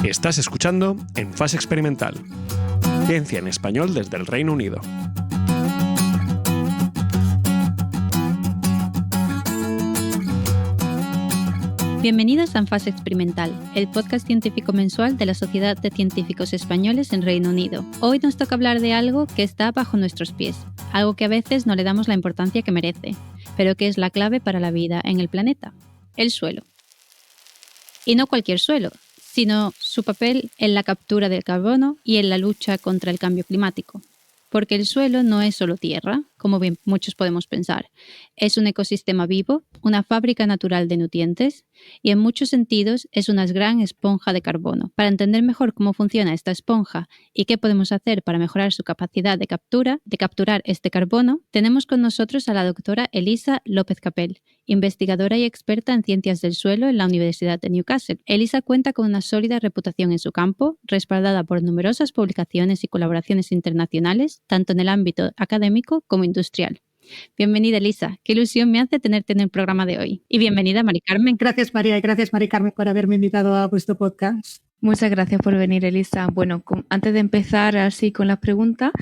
Estás escuchando En Fase Experimental, ciencia en español desde el Reino Unido. Bienvenidos a En Fase Experimental, el podcast científico mensual de la Sociedad de Científicos Españoles en Reino Unido. Hoy nos toca hablar de algo que está bajo nuestros pies, algo que a veces no le damos la importancia que merece, pero que es la clave para la vida en el planeta: el suelo. Y no cualquier suelo, sino su papel en la captura del carbono y en la lucha contra el cambio climático. Porque el suelo no es solo tierra, como bien muchos podemos pensar. Es un ecosistema vivo, una fábrica natural de nutrientes y en muchos sentidos es una gran esponja de carbono. Para entender mejor cómo funciona esta esponja y qué podemos hacer para mejorar su capacidad de capturar este carbono, tenemos con nosotros a la doctora Elisa López Capell, investigadora y experta en ciencias del suelo en la Universidad de Newcastle. Elisa cuenta con una sólida reputación en su campo, respaldada por numerosas publicaciones y colaboraciones internacionales, tanto en el ámbito académico como industrial. Bienvenida, Elisa. Qué ilusión me hace tenerte en el programa de hoy. Y bienvenida, Mari Carmen. Gracias, María, y gracias, Mari Carmen, por haberme invitado a vuestro podcast. Muchas gracias por venir, Elisa. Bueno, antes de empezar así con las preguntas,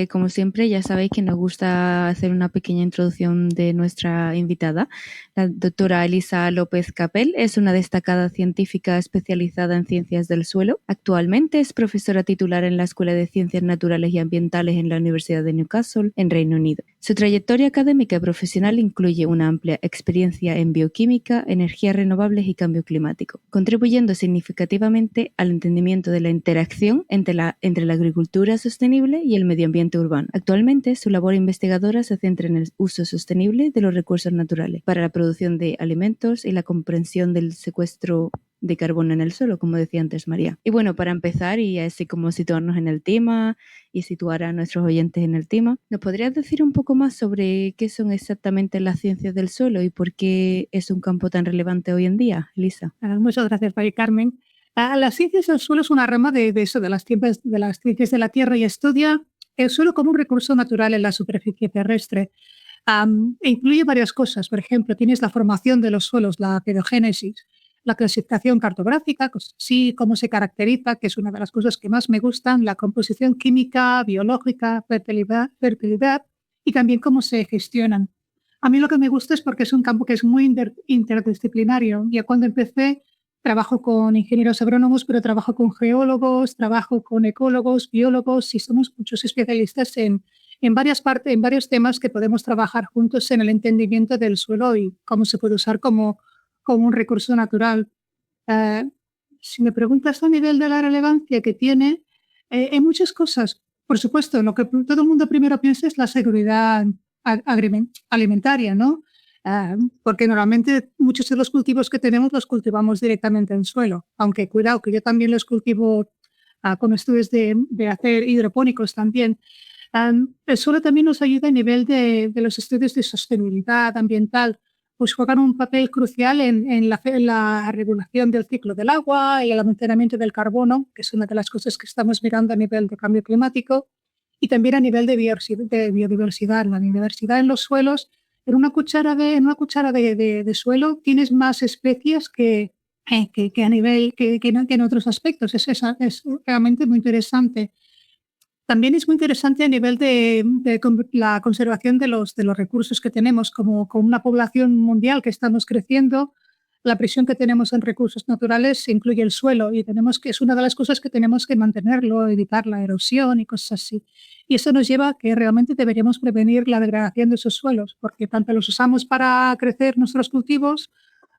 como siempre, ya sabéis que nos gusta hacer una pequeña introducción de nuestra invitada. La doctora Elisa López Capell es una destacada científica especializada en ciencias del suelo. Actualmente es profesora titular en la Escuela de Ciencias Naturales y Ambientales en la Universidad de Newcastle, en Reino Unido. Su trayectoria académica y profesional incluye una amplia experiencia en bioquímica, energías renovables y cambio climático, contribuyendo significativamente al entendimiento de la interacción entre la agricultura sostenible y el medio ambiente urbano. Actualmente, su labor investigadora se centra en el uso sostenible de los recursos naturales para la producción de alimentos y la comprensión del secuestro de carbono en el suelo, como decía antes María. Y bueno, para empezar y así como situarnos en el tema y situar a nuestros oyentes en el tema, ¿nos podrías decir un poco más sobre qué son exactamente las ciencias del suelo y por qué es un campo tan relevante hoy en día, Elisa? Muchas gracias, María Carmen. Las ciencias del suelo es una rama de las ciencias de la Tierra y estudia el suelo como un recurso natural en la superficie terrestre. E incluye varias cosas. Por ejemplo, tienes la formación de los suelos, la pedogénesis, la clasificación cartográfica, sí, cómo se caracteriza, que es una de las cosas que más me gustan, la composición química, biológica, fertilidad y también cómo se gestionan. A mí lo que me gusta es porque es un campo que es muy interdisciplinario. Ya cuando empecé, trabajo con ingenieros agrónomos, pero trabajo con geólogos, trabajo con ecólogos, biólogos y somos muchos especialistas en varios temas que podemos trabajar juntos en el entendimiento del suelo y cómo se puede usar como un recurso natural. Si me preguntas a nivel de la relevancia que tiene, hay muchas cosas. Por supuesto, lo que todo el mundo primero piensa es la seguridad alimentaria, ¿no? Porque normalmente muchos de los cultivos que tenemos los cultivamos directamente en suelo, aunque cuidado que yo también los cultivo con estudios de hacer hidropónicos también. El suelo también nos ayuda a nivel de los estudios de sostenibilidad ambiental, pues juegan un papel crucial en la regulación del ciclo del agua y el almacenamiento del carbono, que es una de las cosas que estamos mirando a nivel de cambio climático, y también a nivel de biodiversidad. La biodiversidad en los suelos, en una cuchara de suelo tienes más especies que a nivel que en otros aspectos. Es realmente muy interesante. También es muy interesante a nivel de la conservación de los recursos que tenemos, como con una población mundial que estamos creciendo. La presión que tenemos en recursos naturales incluye el suelo y es una de las cosas que tenemos que mantenerlo, evitar la erosión y cosas así. Y eso nos lleva a que realmente deberíamos prevenir la degradación de esos suelos, porque tanto los usamos para crecer nuestros cultivos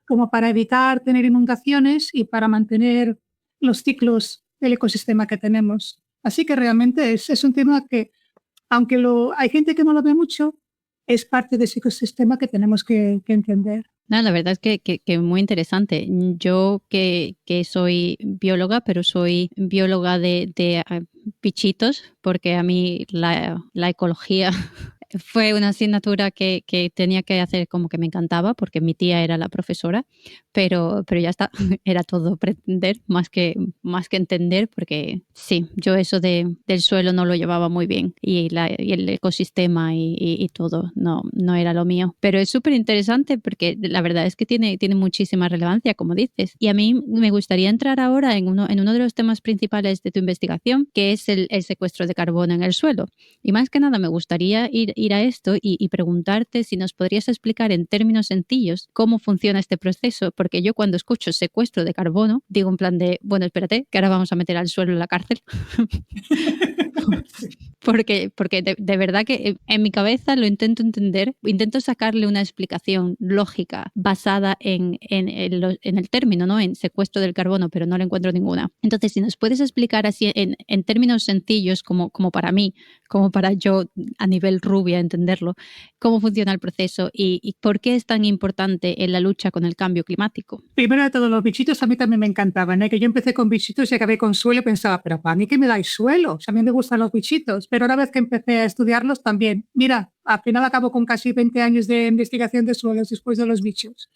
como para evitar tener inundaciones y para mantener los ciclos del ecosistema que tenemos. Así que realmente es un tema que, aunque hay gente que no lo ve mucho, es parte de ese ecosistema que tenemos que entender. No, la verdad es que muy interesante. Yo que soy bióloga, pero soy bióloga de bichitos, porque a mí la ecología Fue una asignatura que tenía que hacer como que me encantaba porque mi tía era la profesora, pero ya está, era todo aprender más que entender, porque sí, yo eso del suelo no lo llevaba muy bien y el ecosistema y todo no era lo mío. Pero es súper interesante porque la verdad es que tiene muchísima relevancia, como dices. Y a mí me gustaría entrar ahora en uno de los temas principales de tu investigación, que es el secuestro de carbono en el suelo. Y más que nada me gustaría ir a esto y preguntarte si nos podrías explicar en términos sencillos cómo funciona este proceso, porque yo cuando escucho secuestro de carbono digo en plan de, bueno, espérate, que ahora vamos a meter al suelo en la cárcel. Porque de verdad que en mi cabeza lo intento entender, intento sacarle una explicación lógica basada en el término, ¿no? En secuestro del carbono, pero no le encuentro ninguna. Entonces, si nos puedes explicar así en términos sencillos, como para mí, como para yo a nivel rubia entenderlo, cómo funciona el proceso y por qué es tan importante en la lucha con el cambio climático. Primero de todos, los bichitos a mí también me encantaban, ¿eh? Que yo empecé con bichitos y acabé con suelo y pensaba, pero ¿para mí qué me dais suelo? O sea, a mí me gustan los bichitos, pero una vez que empecé a estudiarlos también, mira, al final acabo con casi 20 años de investigación de suelos después de los bichos.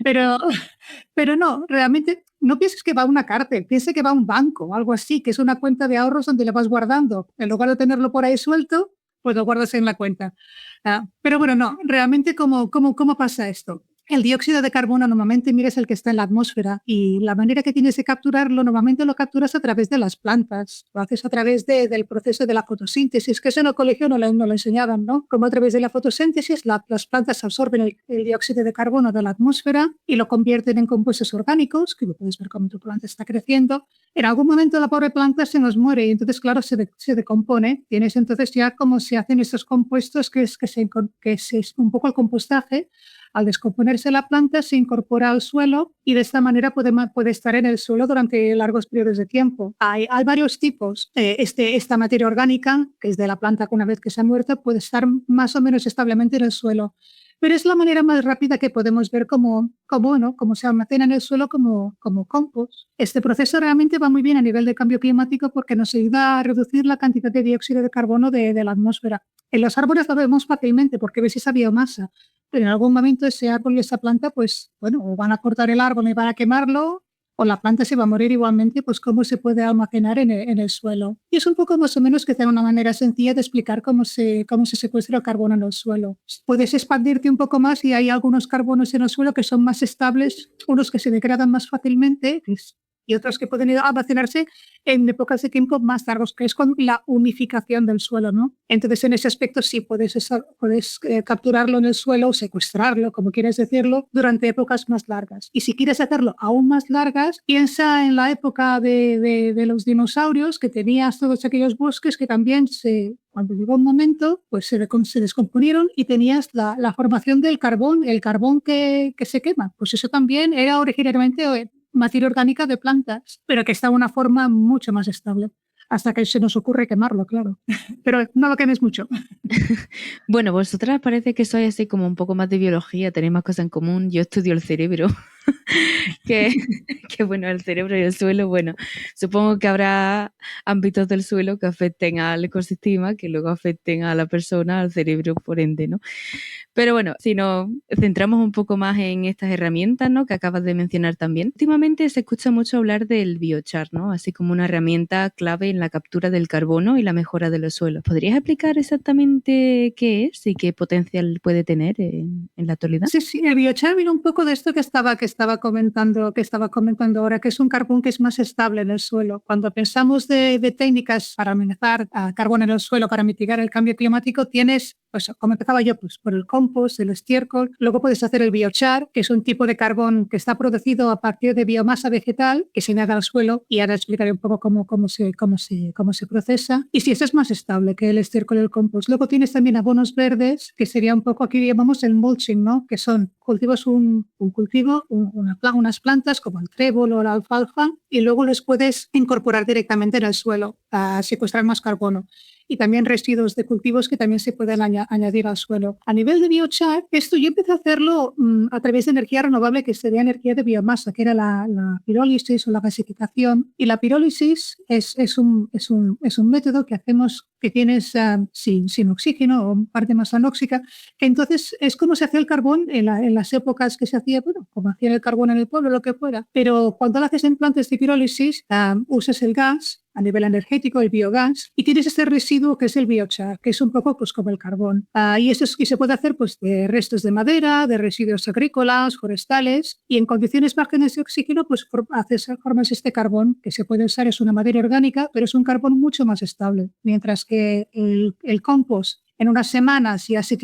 Pero no, realmente no pienses que va a una cárcel, piensa que va a un banco o algo así, que es una cuenta de ahorros donde le vas guardando. En lugar de tenerlo por ahí suelto, pues lo guardas en la cuenta. Pero bueno, no, realmente ¿cómo pasa esto? El dióxido de carbono normalmente, mira, es el que está en la atmósfera y la manera que tienes de capturarlo, normalmente lo capturas a través de las plantas, lo haces a través del proceso de la fotosíntesis, que eso en el colegio no lo enseñaban, ¿no? Como a través de la fotosíntesis las plantas absorben el dióxido de carbono de la atmósfera y lo convierten en compuestos orgánicos, que lo puedes ver cómo tu planta está creciendo. En algún momento la pobre planta se nos muere y entonces, claro, se decompone. Tienes entonces ya cómo se hacen estos compuestos, que es un poco el compostaje. Al descomponerse la planta se incorpora al suelo y de esta manera puede estar en el suelo durante largos periodos de tiempo. Hay varios tipos. Esta materia orgánica, que es de la planta que una vez que se ha muerto, puede estar más o menos establemente en el suelo. Pero es la manera más rápida que podemos ver cómo se almacena en el suelo como compost. Este proceso realmente va muy bien a nivel de cambio climático porque nos ayuda a reducir la cantidad de dióxido de carbono de la atmósfera. En los árboles lo vemos fácilmente porque ves esa biomasa. Pero en algún momento ese árbol y esa planta, pues bueno, o van a cortar el árbol y van a quemarlo, o la planta se va a morir igualmente, pues cómo se puede almacenar en el suelo. Y es un poco más o menos que sea una manera sencilla de explicar cómo se secuestra el carbono en el suelo. Puedes expandirte un poco más y hay algunos carbonos en el suelo que son más estables, unos que se degradan más fácilmente, y otros que pueden almacenarse en épocas de tiempo más largos, que es con la humificación del suelo, ¿no? Entonces, en ese aspecto sí puedes capturarlo en el suelo o secuestrarlo, como quieres decirlo, durante épocas más largas. Y si quieres hacerlo aún más largas, piensa en la época de los dinosaurios, que tenías todos aquellos bosques que también cuando llegó un momento, pues se descomponieron y tenías la formación del carbón, el carbón que se quema. Pues eso también era originalmente materia orgánica de plantas, pero que está en una forma mucho más estable, hasta que se nos ocurre quemarlo, claro. Pero no lo quemes mucho. Bueno, vosotras parece que sois así como un poco más de biología, tenéis más cosas en común. Yo estudio el cerebro, que bueno, el cerebro y el suelo, bueno, supongo que habrá ámbitos del suelo que afecten al ecosistema, que luego afecten a la persona, al cerebro, por ende, ¿no? Pero bueno, si nos centramos un poco más en estas herramientas, ¿no?, que acabas de mencionar también. Últimamente se escucha mucho hablar del biochar, ¿no?, así como una herramienta clave en la captura del carbono y la mejora de los suelos. ¿Podrías explicar exactamente qué es y qué potencial puede tener en la actualidad? Sí, el biochar viene un poco de esto que estaba comentando ahora, que es un carbón que es más estable en el suelo. Cuando pensamos de técnicas para almacenar carbón en el suelo para mitigar el cambio climático, tienes, pues como empezaba yo, pues por el compost, el estiércol. Luego puedes hacer el biochar, que es un tipo de carbón que está producido a partir de biomasa vegetal que se añade al suelo, y ahora explicaré un poco cómo se procesa. Y sí, eso es más estable que el estiércol y el compost. Luego tienes también abonos verdes, que sería un poco, aquí llamamos el mulching, ¿no?, que son cultivos, unas plantas como el trébol o la alfalfa, y luego les puedes incorporar directamente en el suelo a secuestrar más carbono. y también residuos de cultivos que también se pueden añadir al suelo. A nivel de biochar, esto yo empecé a hacerlo a través de energía renovable, que sería energía de biomasa, que era la pirólisis o la gasificación. Y la pirólisis es un método que hacemos que tienes sin oxígeno o parte más anóxica, que entonces es como se hacía el carbón en las épocas que se hacía, bueno, como hacían el carbón en el pueblo, lo que fuera. Pero cuando lo haces en plantas de pirólisis, usas el gas a nivel energético, el biogás, y tienes este residuo que es el biochar, que es un poco pues, como el carbón. Y eso se puede hacer pues, de restos de madera, de residuos agrícolas, forestales, y en condiciones márgenes de oxígeno pues, formas este carbón que se puede usar, es una materia orgánica, pero es un carbón mucho más estable, mientras que el compost en unas semanas ya se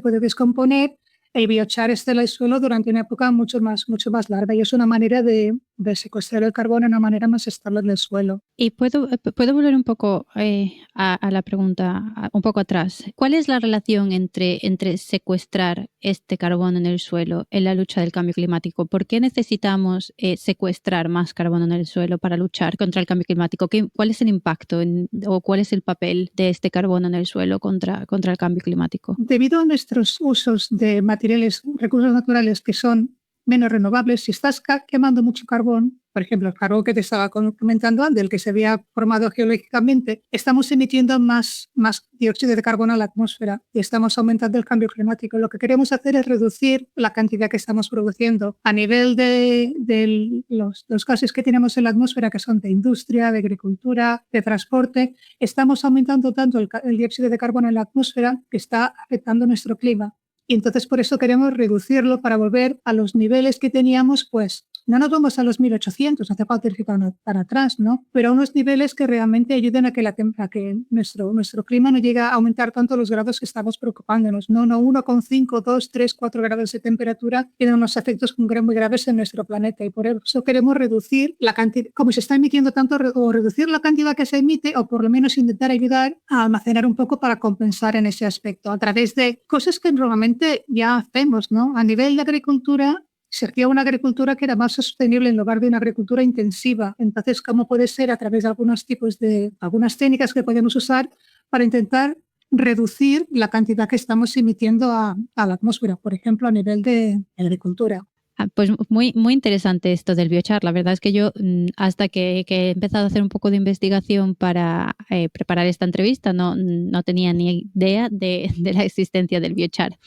puede descomponer. El biochar está en el suelo durante una época mucho más larga y es una manera de secuestrar el carbono de una manera más estable en el suelo. Y puedo volver un poco a la pregunta, un poco atrás. ¿Cuál es la relación entre secuestrar este carbono en el suelo en la lucha del cambio climático? ¿Por qué necesitamos secuestrar más carbono en el suelo para luchar contra el cambio climático? ¿Cuál es el impacto o cuál es el papel de este carbono en el suelo contra el cambio climático? Debido a nuestros usos de materiales, recursos naturales que son menos renovables, si estás quemando mucho carbón, por ejemplo, el carbón que te estaba comentando antes, el que se había formado geológicamente, estamos emitiendo más dióxido de carbono a la atmósfera y estamos aumentando el cambio climático. Lo que queremos hacer es reducir la cantidad que estamos produciendo. A nivel de los gases que tenemos en la atmósfera, que son de industria, de agricultura, de transporte, estamos aumentando tanto el dióxido de carbono en la atmósfera que está afectando nuestro clima. Y entonces por eso queremos reducirlo para volver a los niveles que teníamos, pues no nos vamos a los 1800, no hace falta ir para atrás, ¿no? Pero a unos niveles que realmente ayuden a que nuestro clima no llegue a aumentar tanto los grados que estamos preocupándonos. No 1,5, 2, 3, 4 grados de temperatura tienen unos efectos muy graves en nuestro planeta y por eso queremos reducir la cantidad, como se está emitiendo tanto, o reducir la cantidad que se emite o por lo menos intentar ayudar a almacenar un poco para compensar en ese aspecto a través de cosas que normalmente ya hacemos, ¿no? A nivel de agricultura, se hacía una agricultura que era más sostenible en lugar de una agricultura intensiva. Entonces, ¿cómo puede ser a través de algunas técnicas que podemos usar para intentar reducir la cantidad que estamos emitiendo a la atmósfera, por ejemplo, a nivel de agricultura? Pues muy, muy interesante esto del biochar. La verdad es que yo, hasta que he empezado a hacer un poco de investigación para preparar esta entrevista, no tenía ni idea de la existencia del biochar.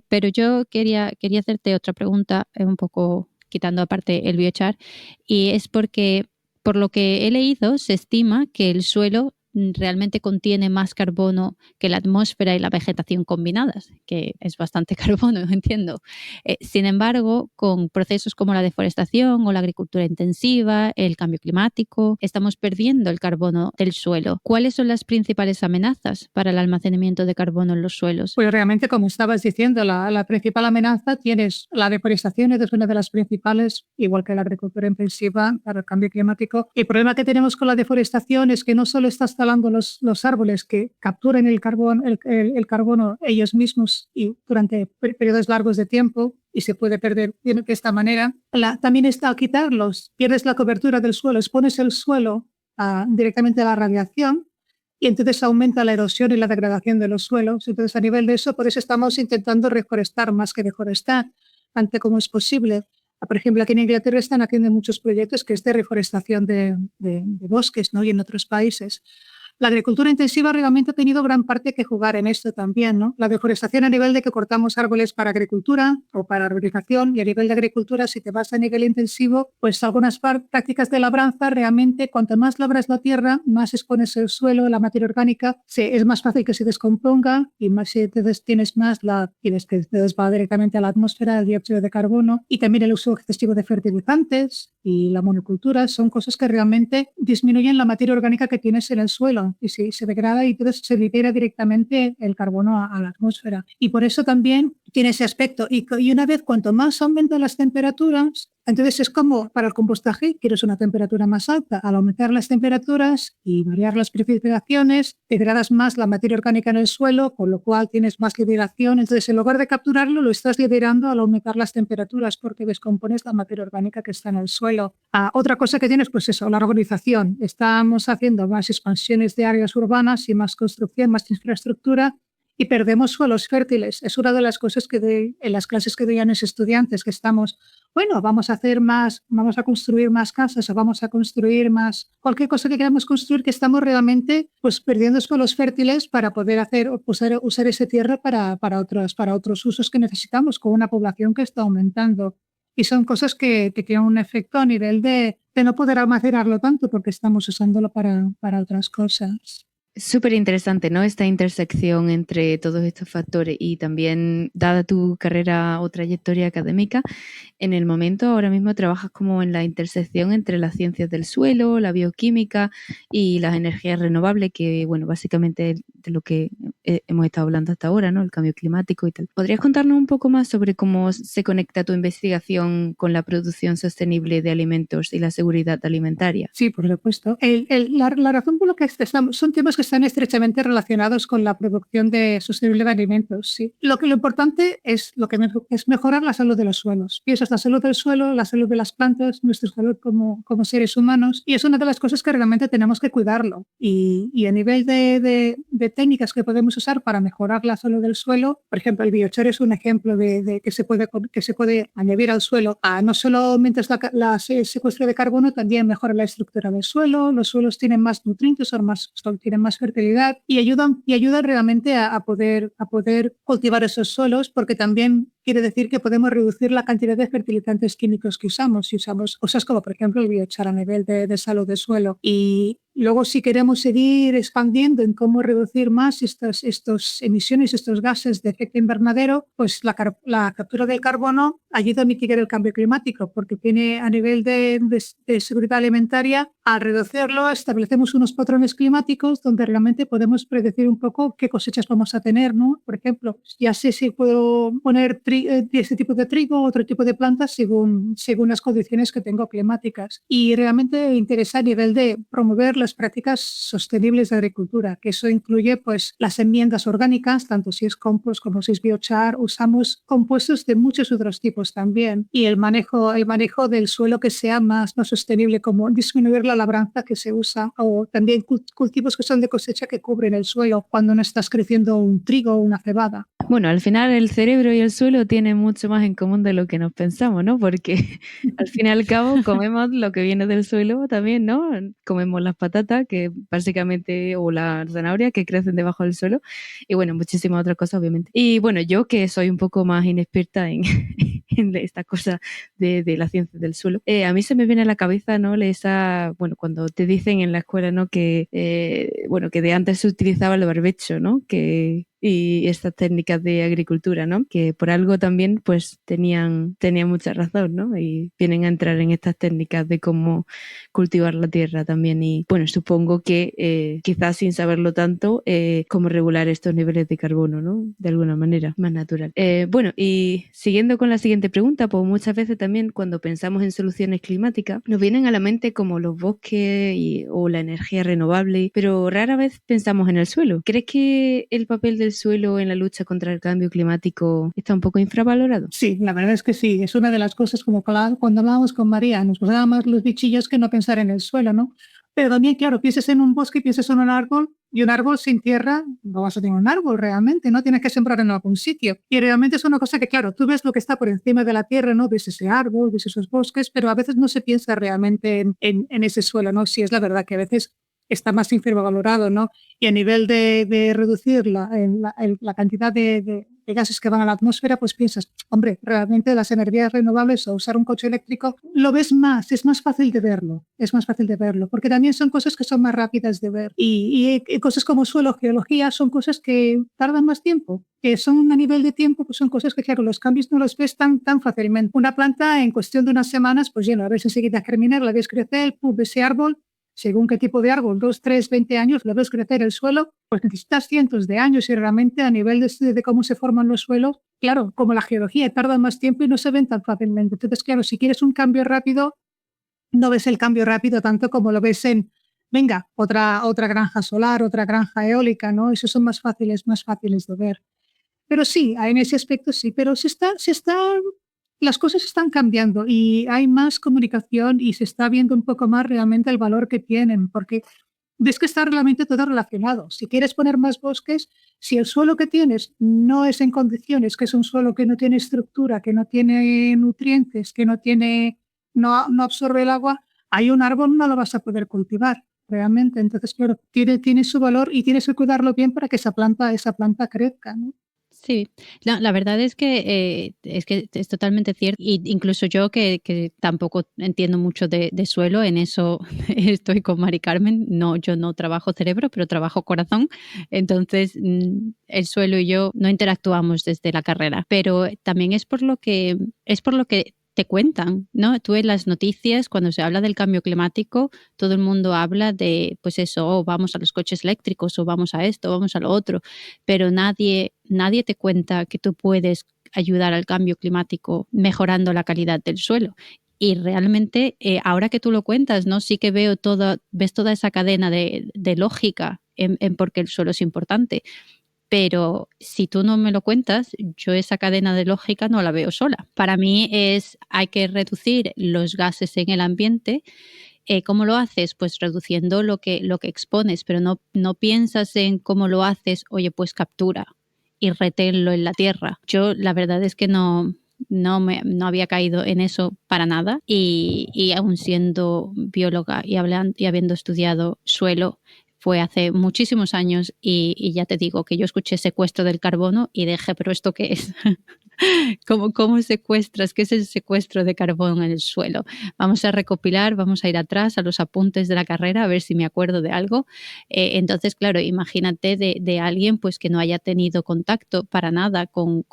Pero yo quería hacerte otra pregunta, un poco quitando aparte el biochar, y es porque, por lo que he leído, se estima que el suelo realmente contiene más carbono que la atmósfera y la vegetación combinadas, que es bastante carbono, entiendo. Sin embargo, con procesos como la deforestación o la agricultura intensiva, el cambio climático, estamos perdiendo el carbono del suelo. ¿Cuáles son las principales amenazas para el almacenamiento de carbono en los suelos? Pues realmente, como estabas diciendo, la principal amenaza tienes la deforestación, es una de las principales, igual que la agricultura intensiva para el cambio climático. El problema que tenemos con la deforestación es que no solo estás talando los árboles que capturan el carbono ellos mismos y durante periodos largos de tiempo y se puede perder de esta manera. También está al quitarlos, pierdes la cobertura del suelo, expones el suelo directamente a la radiación y entonces aumenta la erosión y la degradación de los suelos. Entonces, a nivel de eso, por eso estamos intentando reforestar más que deforestar, tanto como es posible. Por ejemplo, aquí en Inglaterra están haciendo muchos proyectos que es de reforestación de bosques, ¿no? Y en otros países. La agricultura intensiva realmente ha tenido gran parte que jugar en esto también, ¿no? La deforestación a nivel de que cortamos árboles para agricultura o para arborización y a nivel de agricultura, si te vas a nivel intensivo, pues algunas prácticas de labranza realmente, cuanto más labras la tierra, más expones el suelo, la materia orgánica, es más fácil que se descomponga y más tienes más y después va directamente a la atmósfera el dióxido de carbono y también el uso excesivo de fertilizantes y la monocultura son cosas que realmente disminuyen la materia orgánica que tienes en el suelo. Y se degrada y entonces se libera directamente el carbono a la atmósfera. Y por eso también tiene ese aspecto. Y una vez, cuanto más aumentan las temperaturas, entonces es como para el compostaje, quieres una temperatura más alta. Al aumentar las temperaturas y variar las precipitaciones, degradas más la materia orgánica en el suelo, con lo cual tienes más liberación. Entonces, en lugar de capturarlo, lo estás liberando al aumentar las temperaturas porque descompones la materia orgánica que está en el suelo. Otra cosa que tienes, pues eso, la urbanización. Estamos haciendo más expansiones de áreas urbanas y más construcción, más infraestructura, y perdemos suelos fértiles. Es una de las cosas que en las clases que doy a los estudiantes, que estamos, bueno, vamos a construir más casas o vamos a construir más, cualquier cosa que queramos construir, que estamos realmente pues perdiendo suelos fértiles para poder usar esa tierra para otros usos que necesitamos con una población que está aumentando. Y son cosas que tienen un efecto a nivel de no poder almacenarlo tanto porque estamos usándolo para otras cosas. Súper interesante, ¿no? Esta intersección entre todos estos factores y también, dada tu carrera o trayectoria académica, en el momento ahora mismo trabajas como en la intersección entre las ciencias del suelo, la bioquímica y las energías renovables, que, bueno, básicamente de lo que hemos estado hablando hasta ahora, ¿no? El cambio climático y tal. ¿Podrías contarnos un poco más sobre cómo se conecta tu investigación con la producción sostenible de alimentos y la seguridad alimentaria? Sí, por supuesto. La razón por la que son temas que están estrechamente relacionados con la producción sostenible de alimentos. Sí. Lo importante es mejorar la salud de los suelos. Y eso es la salud del suelo, la salud de las plantas, nuestra salud como seres humanos. Y es una de las cosas que realmente tenemos que cuidarlo. Y a nivel de técnicas que podemos usar para mejorar la salud del suelo, por ejemplo, el biochar es un ejemplo de que se puede añadir al suelo. No solo mientras el secuestro de carbono, también mejora la estructura del suelo. Los suelos tienen más nutrientes, tienen más fertilidad y ayudan realmente a poder cultivar esos suelos, porque también quiere decir que podemos reducir la cantidad de fertilizantes químicos que usamos. Si usamos cosas como, por ejemplo, el biochar a nivel de salud del suelo. Y luego, si queremos seguir expandiendo en cómo reducir más estas emisiones, estos gases de efecto invernadero, pues la captura del carbono ayuda a mitigar el cambio climático, porque tiene a nivel de seguridad alimentaria, al reducirlo, establecemos unos patrones climáticos donde realmente podemos predecir un poco qué cosechas vamos a tener, ¿no? Por ejemplo, ya sé si puedo poner este tipo de trigo o otro tipo de plantas según las condiciones que tengo climáticas. Y realmente interesa a nivel de promover las prácticas sostenibles de agricultura, que eso incluye pues las enmiendas orgánicas, tanto si es compost como si es biochar. Usamos compuestos de muchos otros tipos también, y el manejo del suelo que sea más sostenible, como disminuir la labranza que se usa, o también cultivos que son de cosecha que cubren el suelo cuando no estás creciendo un trigo o una cebada. Bueno, al final el cerebro y el suelo tienen mucho más en común de lo que nos pensamos, ¿no? Porque al fin y al cabo comemos lo que viene del suelo también, ¿no? Comemos las patatas, que básicamente, o la zanahoria, que crecen debajo del suelo, y bueno, muchísimas otras cosas, obviamente. Y bueno, yo que soy un poco más inexperta en esta cosa de la ciencia del suelo, a mí se me viene a la cabeza, ¿no? Bueno, cuando te dicen en la escuela, ¿no? Que de antes se utilizaba el barbecho, ¿no? Y estas técnicas de agricultura, ¿no? Que por algo también pues tenían mucha razón, ¿no? Y vienen a entrar en estas técnicas de cómo cultivar la tierra también. Y bueno, supongo que quizás sin saberlo tanto, cómo regular estos niveles de carbono, ¿no? De alguna manera más natural. Bueno, y siguiendo con la siguiente pregunta, pues muchas veces también cuando pensamos en soluciones climáticas nos vienen a la mente como los bosques o la energía renovable, pero rara vez pensamos en el suelo. ¿Crees que el papel del suelo en la lucha contra el cambio climático está un poco infravalorado? Sí, la verdad es que sí. Es una de las cosas, como cuando hablábamos con María, nos pasaban más los bichillos que no pensar en el suelo, ¿no? Pero también, claro, pienses en un bosque, pienses en un árbol, y un árbol sin tierra no vas a tener un árbol realmente, ¿no? Tienes que sembrar en algún sitio. Y realmente es una cosa que, claro, tú ves lo que está por encima de la tierra, ¿no? Ves ese árbol, ves esos bosques, pero a veces no se piensa realmente en ese suelo, ¿no? Sí, es la verdad que a veces está más infravalorado, ¿no? Y a nivel de reducir la cantidad de gases que van a la atmósfera, pues piensas, hombre, realmente las energías renovables o usar un coche eléctrico, lo ves más, es más fácil de verlo, porque también son cosas que son más rápidas de ver. Y cosas como suelo, geología, son cosas que tardan más tiempo, que son a nivel de tiempo, pues son cosas que, claro, los cambios no los ves tan fácilmente. Una planta en cuestión de unas semanas, pues ya la ves enseguida germinar, la ves crecer, ves ese árbol, según qué tipo de árbol, 2, 3, 20 años, lo ves crecer el suelo, pues necesitas cientos de años y realmente a nivel de cómo se forman los suelos, claro, como la geología tarda más tiempo y no se ven tan fácilmente. Entonces, claro, si quieres un cambio rápido, no ves el cambio rápido tanto como lo ves en, venga, otra granja solar, otra granja eólica, ¿no? Esos son más fáciles de ver. Pero sí, en ese aspecto sí, pero las cosas están cambiando y hay más comunicación y se está viendo un poco más realmente el valor que tienen, porque ves que está realmente todo relacionado. Si quieres poner más bosques, si el suelo que tienes no es en condiciones, que es un suelo que no tiene estructura, que no tiene nutrientes, que no absorbe el agua, hay un árbol no lo vas a poder cultivar realmente. Entonces, claro, tiene su valor y tienes que cuidarlo bien para que esa planta crezca, ¿no? Sí, la verdad es que es totalmente cierto. Y incluso yo que tampoco entiendo mucho de suelo, en eso estoy con Mari Carmen. No, yo no trabajo cerebro, pero trabajo corazón. Entonces, el suelo y yo no interactuamos desde la carrera, pero también es por lo que te cuentan, ¿no? Tú en las noticias, cuando se habla del cambio climático, todo el mundo habla de, pues eso, vamos a los coches eléctricos, o vamos a esto, vamos a lo otro, pero nadie te cuenta que tú puedes ayudar al cambio climático mejorando la calidad del suelo. Y realmente, ahora que tú lo cuentas, ¿no? Sí que ves toda esa cadena de lógica en por qué el suelo es importante. Pero si tú no me lo cuentas, yo esa cadena de lógica no la veo sola. Para mí hay que reducir los gases en el ambiente. ¿Cómo lo haces? Pues reduciendo lo que expones, pero no piensas en cómo lo haces, oye, pues captura y reténlo en la tierra. Yo la verdad es que no había caído en eso para nada y aún siendo bióloga y habiendo estudiado suelo, fue hace muchísimos años y ya te digo que yo escuché secuestro del carbono y dije, ¿pero esto qué es? ¿Cómo secuestras? ¿Qué es el secuestro de carbón en el suelo? Vamos a recopilar, vamos a ir atrás a los apuntes de la carrera a ver si me acuerdo de algo. Entonces, claro, imagínate de alguien pues que no haya tenido contacto para nada con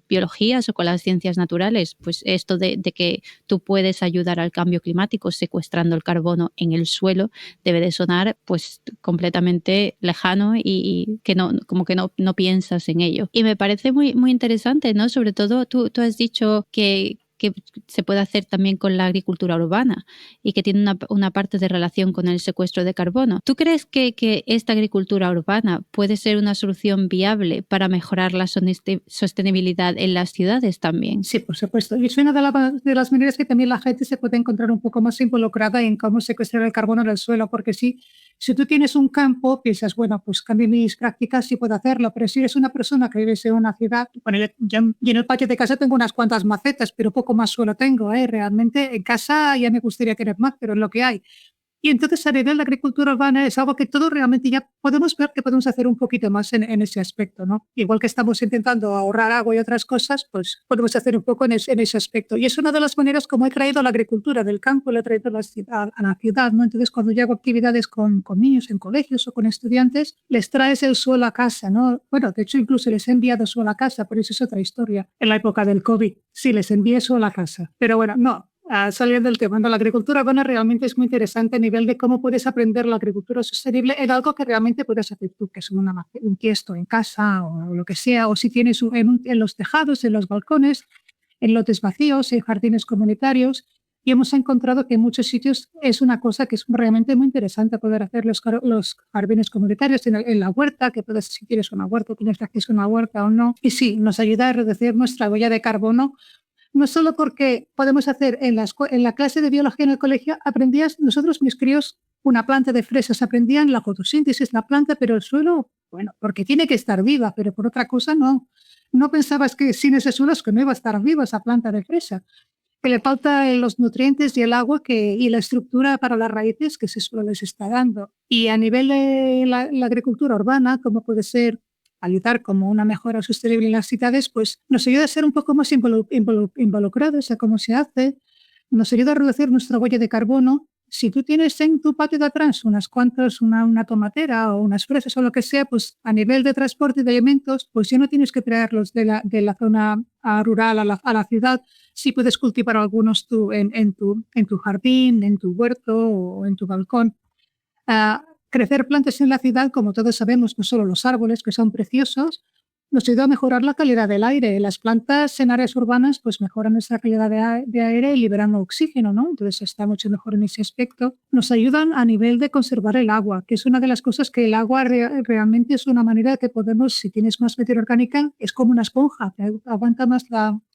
biologías o con las ciencias naturales, pues esto de que tú puedes ayudar al cambio climático secuestrando el carbono en el suelo debe de sonar pues completamente lejano y que como que no piensas en ello. Y me parece muy, muy interesante, ¿no? Sobre todo tú has dicho que se puede hacer también con la agricultura urbana y que tiene una parte de relación con el secuestro de carbono. ¿Tú crees que esta agricultura urbana puede ser una solución viable para mejorar la sostenibilidad en las ciudades también? Sí, por supuesto. Y es una de las maneras que también la gente se puede encontrar un poco más involucrada en cómo secuestrar el carbono en el suelo, porque si tú tienes un campo, piensas, bueno, pues cambio mis prácticas y puedo hacerlo, pero si eres una persona que vive en una ciudad, bueno, yo en el patio de casa tengo unas cuantas macetas, pero poco más suelo tengo, realmente en casa ya me gustaría tener más, pero es lo que hay. Y entonces a nivel de agricultura urbana es algo que todos realmente ya podemos ver que podemos hacer un poquito más en ese aspecto, ¿no? Igual que estamos intentando ahorrar agua y otras cosas, pues podemos hacer un poco en ese aspecto. Y es una de las maneras como he traído la agricultura del campo, la he traído a la ciudad, ¿no? Entonces cuando yo hago actividades con niños en colegios o con estudiantes, les traes el suelo a casa, ¿no? Bueno, de hecho incluso les he enviado suelo a casa, pero eso es otra historia. En la época del COVID, sí, les envié suelo a casa. Pero bueno, no. Saliendo del tema, la agricultura urbana realmente es muy interesante a nivel de cómo puedes aprender la agricultura sostenible en algo que realmente puedes hacer tú, que es un tiesto en casa o lo que sea, o si tienes en los tejados, en los balcones, en lotes vacíos, en jardines comunitarios. Y hemos encontrado que en muchos sitios es una cosa que es realmente muy interesante poder hacer los jardines comunitarios en la huerta, que puedes, si tienes una huerta, tienes acceso a una huerta o no. Y sí, nos ayuda a reducir nuestra huella de carbono. No solo porque podemos hacer en la clase de biología en el colegio, nosotros, mis críos, una planta de fresas, aprendían la fotosíntesis, la planta, pero el suelo, bueno, porque tiene que estar viva, pero por otra cosa no. No pensabas que sin ese suelo es que no iba a estar viva esa planta de fresa, que le faltan los nutrientes y el agua y la estructura para las raíces que ese suelo les está dando. Y a nivel de la agricultura urbana, como puede ser ayudar como una mejora sostenible en las ciudades, pues nos ayuda a ser un poco más involucrados a cómo se hace, nos ayuda a reducir nuestra huella de carbono si tú tienes en tu patio de atrás unas cuantas, una tomatera o unas fresas o lo que sea, pues a nivel de transporte de alimentos, pues ya no tienes que traerlos de la zona rural a la ciudad. Sí puedes cultivar algunos tú en tu jardín, en tu huerto o en tu balcón. Crecer plantas en la ciudad, como todos sabemos, no solo los árboles, que son preciosos, nos ayuda a mejorar la calidad del aire. Las plantas en áreas urbanas pues mejoran esa calidad de aire y liberan oxígeno, ¿no? Entonces está mucho mejor en ese aspecto. Nos ayudan a nivel de conservar el agua, que es una de las cosas que el agua realmente es una manera que podemos, si tienes más materia orgánica, es como una esponja, que aguanta más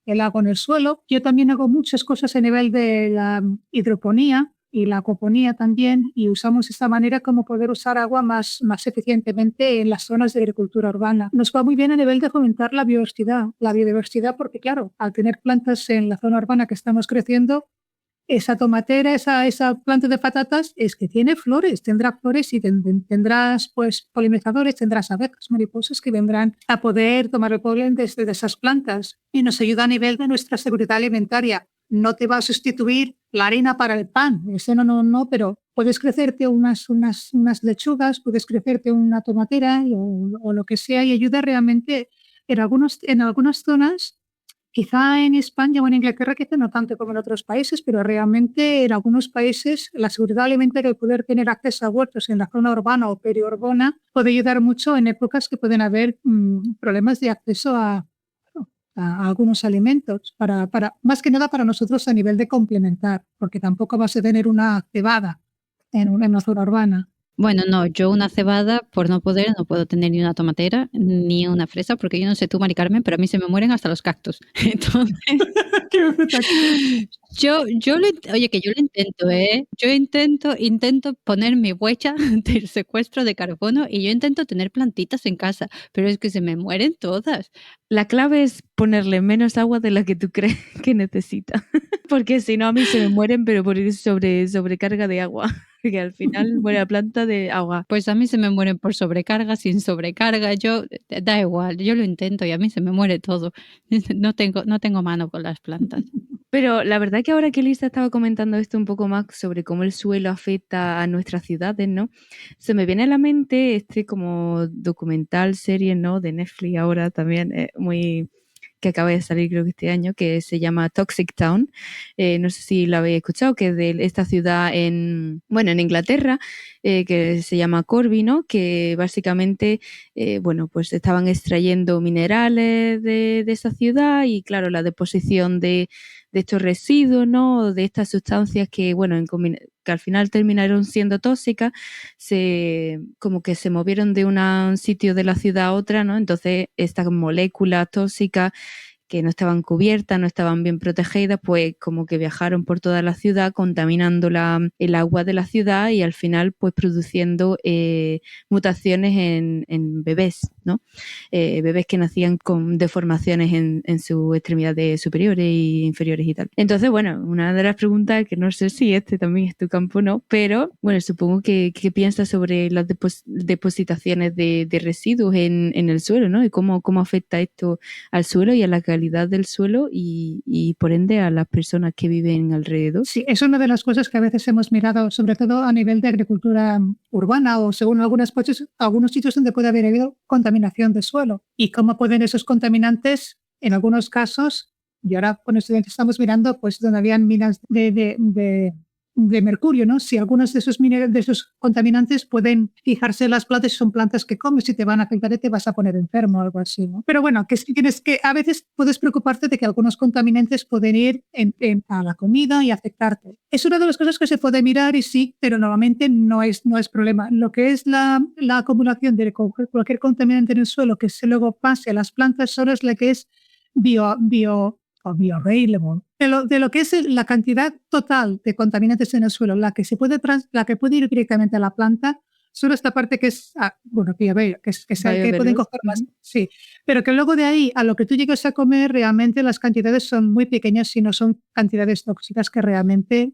el agua en el suelo. Yo también hago muchas cosas a nivel de la hidroponía y la acuaponía también, y usamos esta manera como poder usar agua más eficientemente en las zonas de agricultura urbana. Nos va muy bien a nivel de fomentar la biodiversidad, porque claro, al tener plantas en la zona urbana que estamos creciendo, esa tomatera, esa planta de patatas es que tiene flores, tendrá flores y tendrás pues polinizadores, tendrás abejas, mariposas que vendrán a poder tomar el polen de esas plantas, y nos ayuda a nivel de nuestra seguridad alimentaria. No te va a sustituir la harina para el pan, eso no, pero puedes crecerte unas lechugas, puedes crecerte una tomatera o lo que sea, y ayuda realmente en algunas zonas. Quizá en España o en Inglaterra quizá no tanto como en otros países, pero realmente en algunos países la seguridad alimentaria y poder tener acceso a huertos en la zona urbana o periurbana puede ayudar mucho en épocas que pueden haber problemas de acceso a algunos alimentos, más que nada para nosotros a nivel de complementar, porque tampoco vas a tener una cebada en una zona urbana. Bueno, no, yo una cebada, por no puedo tener ni una tomatera ni una fresa, porque yo no sé tú, Mari Carmen, pero a mí se me mueren hasta los cactus. Entonces, oye, que yo lo intento, ¿eh? Yo intento poner mi huella del secuestro de carbono y yo intento tener plantitas en casa, pero es que se me mueren todas. La clave es ponerle menos agua de la que tú crees que necesita, porque si no a mí se me mueren, pero por ir sobrecarga de agua. Que al final muere la planta de agua. Pues a mí se me mueren por sobrecarga, sin sobrecarga, da igual, yo lo intento y a mí se me muere todo. No tengo mano con las plantas. Pero la verdad que ahora que Lisa estaba comentando esto un poco más sobre cómo el suelo afecta a nuestras ciudades, ¿no? Se me viene a la mente este como documental, serie, ¿no? De Netflix ahora también, muy que acaba de salir creo que este año, que se llama Toxic Town. No sé si la habéis escuchado, que es de esta ciudad en Inglaterra, que se llama Corby, ¿no? Que básicamente, pues estaban extrayendo minerales de esa ciudad y claro, la deposición de estos residuos, ¿no? De estas sustancias que, que al final terminaron siendo tóxicas, como que se movieron de un sitio de la ciudad a otra, ¿no? Entonces, estas moléculas tóxicas que no estaban cubiertas, no estaban bien protegidas, pues como que viajaron por toda la ciudad contaminando el agua de la ciudad y al final pues produciendo mutaciones en bebés, ¿no? Bebés que nacían con deformaciones en sus extremidades superiores e inferiores y tal. Entonces, bueno, una de las preguntas que no sé si este también es tu campo o no, pero bueno, supongo que piensas sobre las depositaciones de residuos en el suelo, ¿no? Y cómo afecta esto al suelo y a la calidad del suelo y por ende a las personas que viven alrededor. Sí, es una de las cosas que a veces hemos mirado, sobre todo a nivel de agricultura urbana o según algunos sitios donde puede haber habido contaminación de suelo y cómo pueden esos contaminantes, en algunos casos, y ahora con estudiantes estamos mirando pues donde habían minas de mercurio, ¿no? Si algunos de esos contaminantes pueden fijarse en las plantas, son plantas que comes y te van a afectar y te vas a poner enfermo o algo así, ¿no? Pero bueno, que sí tienes que, a veces puedes preocuparte de que algunos contaminantes pueden ir a la comida y afectarte. Es una de las cosas que se puede mirar y sí, pero normalmente no es problema. Lo que es la acumulación de cualquier contaminante en el suelo que se luego pase a las plantas solo es la que es bioavailable. De lo que es la cantidad total de contaminantes en el suelo, la que puede ir directamente a la planta, solo esta parte que es, bioavailable, que es el que pueden coger más, sí. Pero que luego de ahí a lo que tú llegues a comer, realmente las cantidades son muy pequeñas y no son cantidades tóxicas que realmente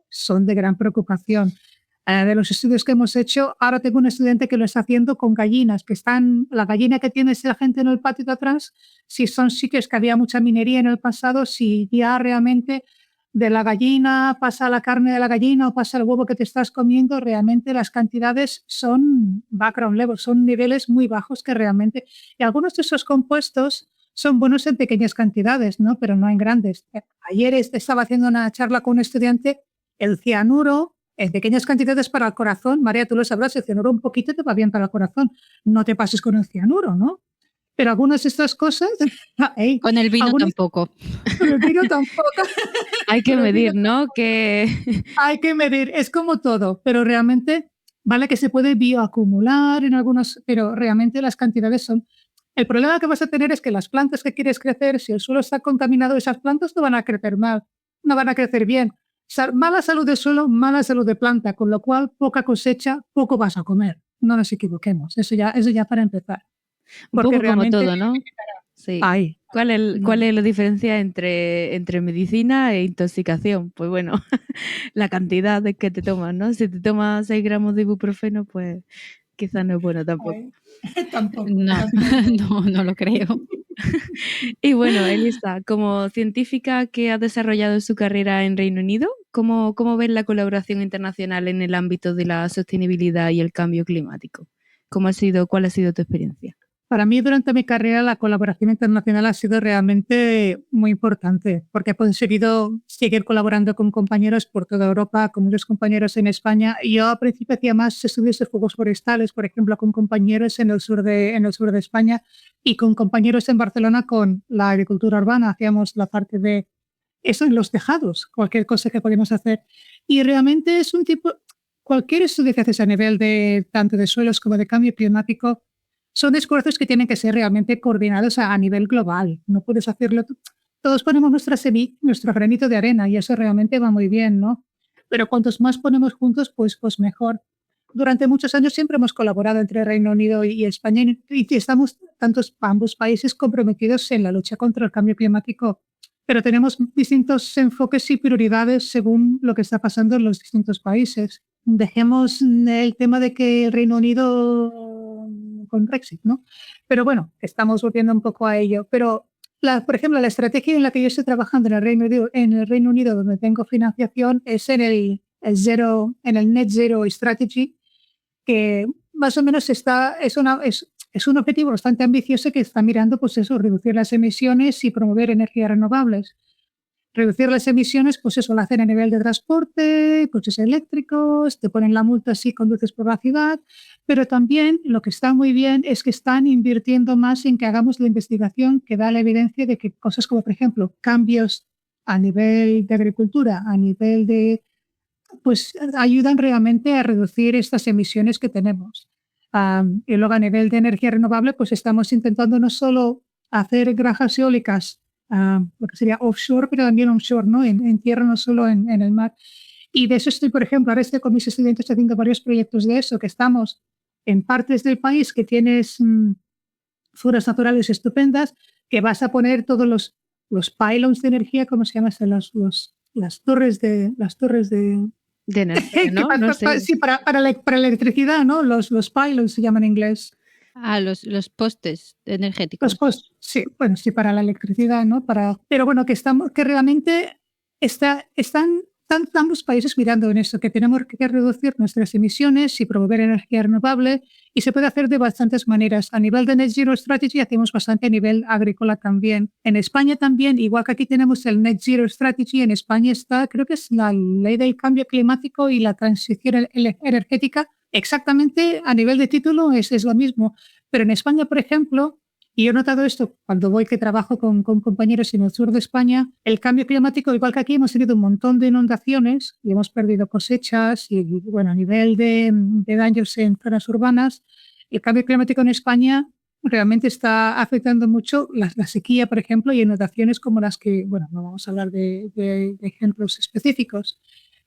son de gran preocupación. De los estudios que hemos hecho, ahora tengo un estudiante que lo está haciendo con gallinas, la gallina que tiene esa gente en el patio de atrás, si son sitios que había mucha minería en el pasado, si ya realmente de la gallina, pasa la carne de la gallina o pasa el huevo que te estás comiendo, realmente las cantidades son background level, son niveles muy bajos que realmente... Y algunos de esos compuestos son buenos en pequeñas cantidades, ¿no? Pero no en grandes. Ayer estaba haciendo una charla con un estudiante, el cianuro en pequeñas cantidades para el corazón. María, tú lo sabrás, el cianuro un poquito te va bien para el corazón. No te pases con el cianuro, ¿no? Pero algunas de estas cosas... Hey, Con el vino tampoco. Con el vino tampoco. Hay que medir, ¿no? Hay que medir, es como todo, pero realmente vale que se puede bioacumular en algunos, pero realmente las cantidades son... El problema que vas a tener es que las plantas que quieres crecer, si el suelo está contaminado, esas plantas no van a crecer mal, no van a crecer bien. Mala salud de suelo, mala salud de planta, con lo cual poca cosecha, poco vas a comer. No nos equivoquemos, eso ya para empezar. Un poco como todo, ¿no? Sí. Ay. ¿Cuál es la diferencia entre medicina e intoxicación? Pues bueno, la cantidad de que te tomas, ¿no? Si te tomas 6 gramos de ibuprofeno, pues quizás no es bueno tampoco. Ay, tampoco. No lo creo. Y bueno, Elisa, como científica que ha desarrollado su carrera en Reino Unido, ¿cómo ves la colaboración internacional en el ámbito de la sostenibilidad y el cambio climático? ¿Cuál ha sido tu experiencia? Para mí, durante mi carrera, la colaboración internacional ha sido realmente muy importante, porque he conseguido seguir colaborando con compañeros por toda Europa, con muchos compañeros en España. Yo al principio hacía más estudios de fuegos forestales, por ejemplo, con compañeros en el sur de España y con compañeros en Barcelona con la agricultura urbana. Hacíamos la parte de eso en los tejados, cualquier cosa que podíamos hacer. Y realmente es un tipo, cualquier estudio que haces a nivel de tanto de suelos como de cambio climático, son esfuerzos que tienen que ser realmente coordinados a nivel global. No puedes hacerlo tú. Todos ponemos nuestro granito de arena y eso realmente va muy bien, ¿no? Pero cuantos más ponemos juntos, pues mejor. Durante muchos años siempre hemos colaborado entre Reino Unido y España y estamos ambos países comprometidos en la lucha contra el cambio climático, pero tenemos distintos enfoques y prioridades según lo que está pasando en los distintos países. Dejemos el tema de que el Reino Unido con Brexit, ¿no? Pero bueno, estamos volviendo un poco a ello. Pero, por ejemplo, la estrategia en la que yo estoy trabajando en el Reino Unido, donde tengo financiación, es en el Net Zero Strategy, que más o menos es un objetivo bastante ambicioso que está mirando, pues eso, reducir las emisiones y promover energías renovables. Reducir las emisiones, pues eso lo hacen a nivel de transporte, coches eléctricos, te ponen la multa si conduces por la ciudad, pero también lo que está muy bien es que están invirtiendo más en que hagamos la investigación que da la evidencia de que cosas como, por ejemplo, cambios a nivel de agricultura, a nivel de... pues ayudan realmente a reducir estas emisiones que tenemos. Y luego a nivel de energía renovable, pues estamos intentando no solo hacer granjas eólicas, lo que sería offshore, pero también onshore, ¿no? En tierra, no solo en el mar. Y de eso estoy, por ejemplo, ahora estoy con mis estudiantes haciendo varios proyectos de eso, que estamos en partes del país que tienes zonas naturales estupendas, que vas a poner todos los pylons de energía, ¿cómo se llama? Las torres de energía, ¿no? No sé. Sí, para la electricidad, ¿no? Los pylons se llaman en inglés. Los postes energéticos. Sí, bueno, sí, para la electricidad, ¿no? Pero bueno, que realmente están ambos países mirando en eso, que tenemos que reducir nuestras emisiones y promover energía renovable, y se puede hacer de bastantes maneras. A nivel de Net Zero Strategy hacemos bastante a nivel agrícola también. En España también, igual que aquí tenemos el Net Zero Strategy, en España está, creo que es la Ley del Cambio Climático y la Transición Energética. Exactamente, a nivel de título es lo mismo. Pero en España, por ejemplo, y yo he notado esto cuando que trabajo con compañeros en el sur de España, el cambio climático, igual que aquí hemos tenido un montón de inundaciones y hemos perdido cosechas y, bueno, a nivel de daños en zonas urbanas, el cambio climático en España realmente está afectando mucho la sequía, por ejemplo, y inundaciones como las que, bueno, no vamos a hablar de ejemplos específicos,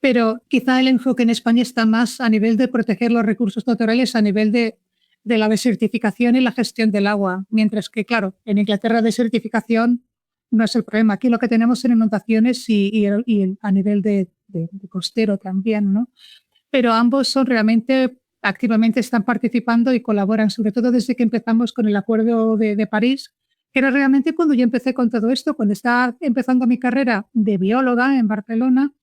pero quizá el enfoque en España está más a nivel de proteger los recursos naturales, a nivel de la desertificación y la gestión del agua, mientras que, claro, en Inglaterra la desertificación no es el problema. Aquí lo que tenemos son inundaciones y a nivel de costero también, ¿no? Pero ambos son realmente, activamente están participando y colaboran, sobre todo desde que empezamos con el Acuerdo de París, Era realmente cuando yo empecé con todo esto, cuando estaba empezando mi carrera de bióloga en Barcelona,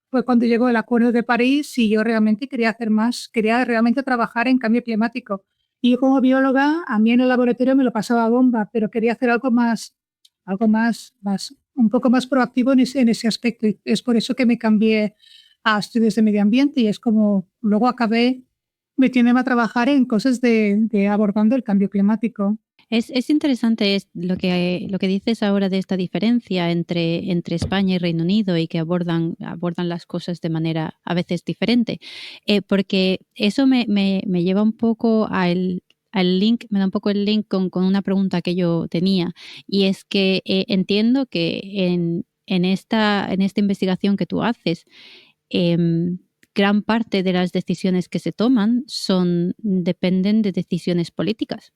fue cuando llegó el Acuerdo de París y yo realmente quería hacer más, quería realmente trabajar en cambio climático. Y yo como bióloga, a mí en el laboratorio me lo pasaba bomba, pero quería hacer un poco más proactivo en ese aspecto. Y es por eso que me cambié a estudios de medio ambiente y es como luego acabé metiéndome a trabajar en cosas de abordando el cambio climático. Es interesante lo que dices ahora de esta diferencia entre España y Reino Unido y que abordan las cosas de manera a veces diferente, porque eso me lleva un poco al link, me da un poco el link con una pregunta que yo tenía, y es que entiendo que en esta investigación que tú haces, gran parte de las decisiones que se toman dependen de decisiones políticas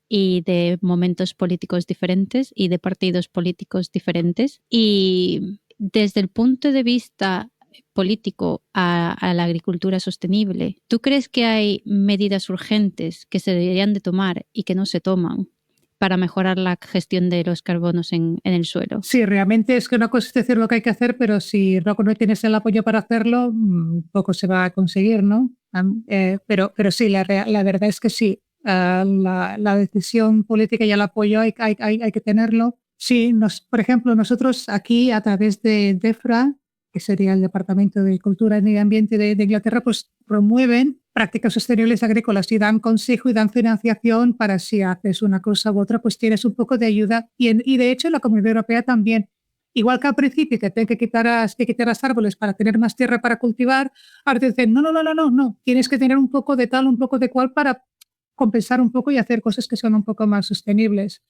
y de momentos políticos diferentes y de partidos políticos diferentes. Y desde el punto de vista político a la agricultura sostenible, ¿tú crees que hay medidas urgentes que se deberían de tomar y que no se toman para mejorar la gestión de los carbonos en el suelo? Sí, realmente es que una cosa es decir lo que hay que hacer, pero si luego no tienes el apoyo para hacerlo, poco se va a conseguir, ¿no? Pero sí, la verdad es que sí, la decisión política y el apoyo hay que tenerlo. Sí, por ejemplo, nosotros aquí a través de DEFRA, que sería el Departamento de Cultura y Medio Ambiente de Inglaterra, pues promueven prácticas sostenibles agrícolas y dan consejo y dan financiación para si haces una cosa u otra, pues tienes un poco de ayuda. Y de hecho la Comunidad Europea también, igual que al principio que tienen que quitar árboles para tener más tierra para cultivar, ahora te dicen, no, tienes que tener un poco de tal, un poco de cual para compensar un poco y hacer cosas que son un poco más sostenibles.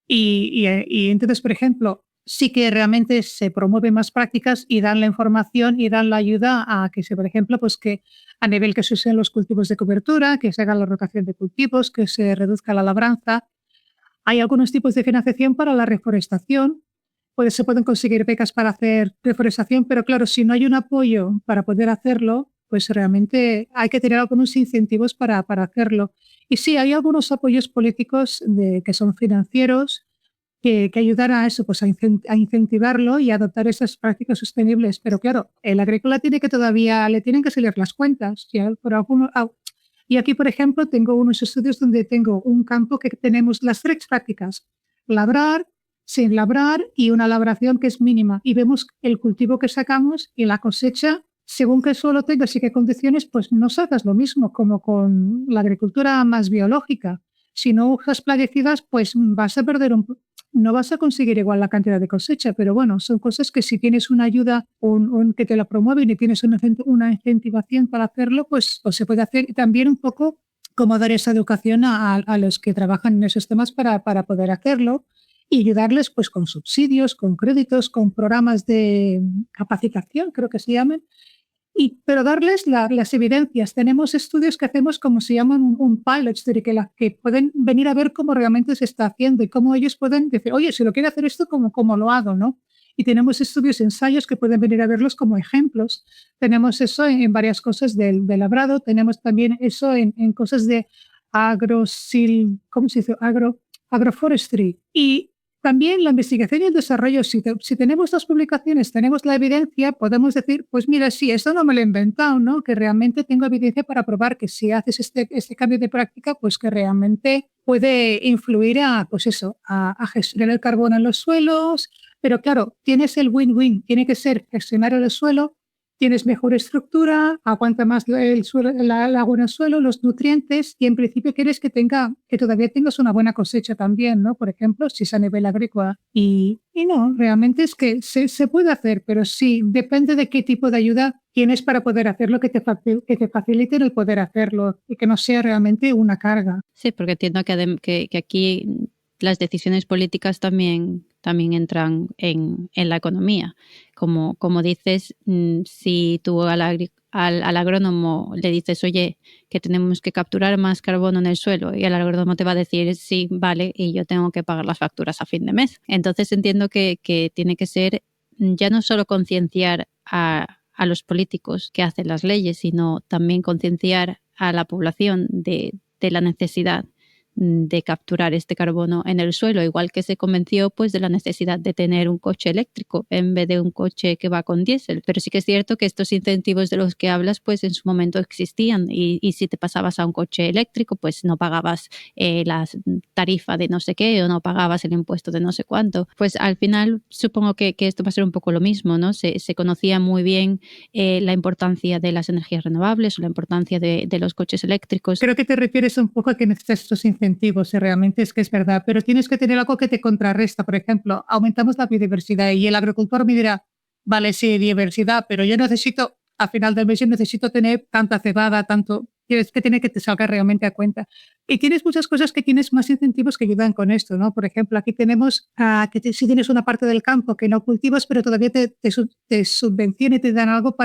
Y entonces, por ejemplo, sí que realmente se promueven más prácticas y dan la información y dan la ayuda a que se, por ejemplo, pues que a nivel que se usen los cultivos de cobertura, que se haga la rotación de cultivos, que se reduzca la labranza. Hay algunos tipos de financiación para la reforestación. Se pueden conseguir becas para hacer reforestación, pero claro, si no hay un apoyo para poder hacerlo, pues realmente hay que tener algunos incentivos para hacerlo. Y sí, hay algunos apoyos políticos que son financieros que ayudan a eso, pues a incentivarlo y a adoptar esas prácticas sostenibles. Pero claro, el agrícola tiene que todavía, le tienen que salir las cuentas. Y aquí, por ejemplo, tengo unos estudios donde tengo un campo que tenemos las 3 prácticas: labrar, sin labrar y una labración que es mínima. Y vemos el cultivo que sacamos y la cosecha, según qué suelo tengas y qué condiciones, pues no sacas lo mismo como con la agricultura más biológica. Si no usas plaguicidas, pues vas a perder no vas a conseguir igual la cantidad de cosecha, pero bueno, son cosas que si tienes una ayuda que te la promueven y tienes una incentivación para hacerlo, pues se puede hacer. Y también un poco cómo dar esa educación a los que trabajan en esos temas para poder hacerlo y ayudarles pues con subsidios, con créditos, con programas de capacitación, creo que se llaman. Pero darles las evidencias. Tenemos estudios que hacemos como se llaman un pilot study, que pueden venir a ver cómo realmente se está haciendo y cómo ellos pueden decir, oye, si lo quiero hacer esto, ¿cómo lo hago? ¿No? Y tenemos estudios, ensayos que pueden venir a verlos como ejemplos. Tenemos eso en varias cosas del labrado, tenemos también eso en cosas de ¿cómo se dice? Agroforestry. Y también la investigación y el desarrollo, si tenemos las publicaciones, tenemos la evidencia, podemos decir, pues mira, sí, esto no me lo he inventado, ¿no? Que realmente tengo evidencia para probar que si haces este cambio de práctica, pues que realmente puede influir pues eso, a gestionar el carbono en los suelos. Pero claro, tienes el win-win, tiene que ser gestionar el suelo, tienes mejor estructura, aguanta más el suelo, el agua en el suelo, los nutrientes, y en principio quieres que todavía tengas una buena cosecha también, ¿no? Por ejemplo, si es a nivel agrícola. Y no, realmente es que se puede hacer, pero sí, depende de qué tipo de ayuda tienes para poder hacerlo, que te facilite el poder hacerlo y que no sea realmente una carga. Sí, porque entiendo que aquí las decisiones políticas también entran en la economía. Como dices, si tú al agrónomo le dices, oye, que tenemos que capturar más carbono en el suelo, y el agrónomo te va a decir, sí, vale, y yo tengo que pagar las facturas a fin de mes. Entonces entiendo que tiene que ser ya no solo concienciar a los políticos que hacen las leyes, sino también concienciar a la población de la necesidad de capturar este carbono en el suelo, igual que se convenció pues de la necesidad de tener un coche eléctrico en vez de un coche que va con diésel. Pero sí que es cierto que estos incentivos de los que hablas pues en su momento existían y si te pasabas a un coche eléctrico pues no pagabas la tarifa de no sé qué o no pagabas el impuesto de no sé cuánto. Pues al final supongo que esto va a ser un poco lo mismo, ¿no? Se conocía muy bien la importancia de las energías renovables o la importancia de los coches eléctricos. Creo que te refieres un poco a que necesitas estos incentivos, realmente es que es verdad, pero tienes que tener algo que te contrarresta. Por ejemplo, aumentamos la biodiversidad y el agricultor me dirá, vale, sí, diversidad, pero yo necesito, a final del mes, yo necesito tener tanta cebada, tanto, tienes que tener que te salga realmente a cuenta. Y tienes muchas cosas que tienes más incentivos que ayudan con esto, ¿no? Por ejemplo, aquí tenemos si tienes una parte del campo que no cultivas, pero todavía te subvenciona y te dan algo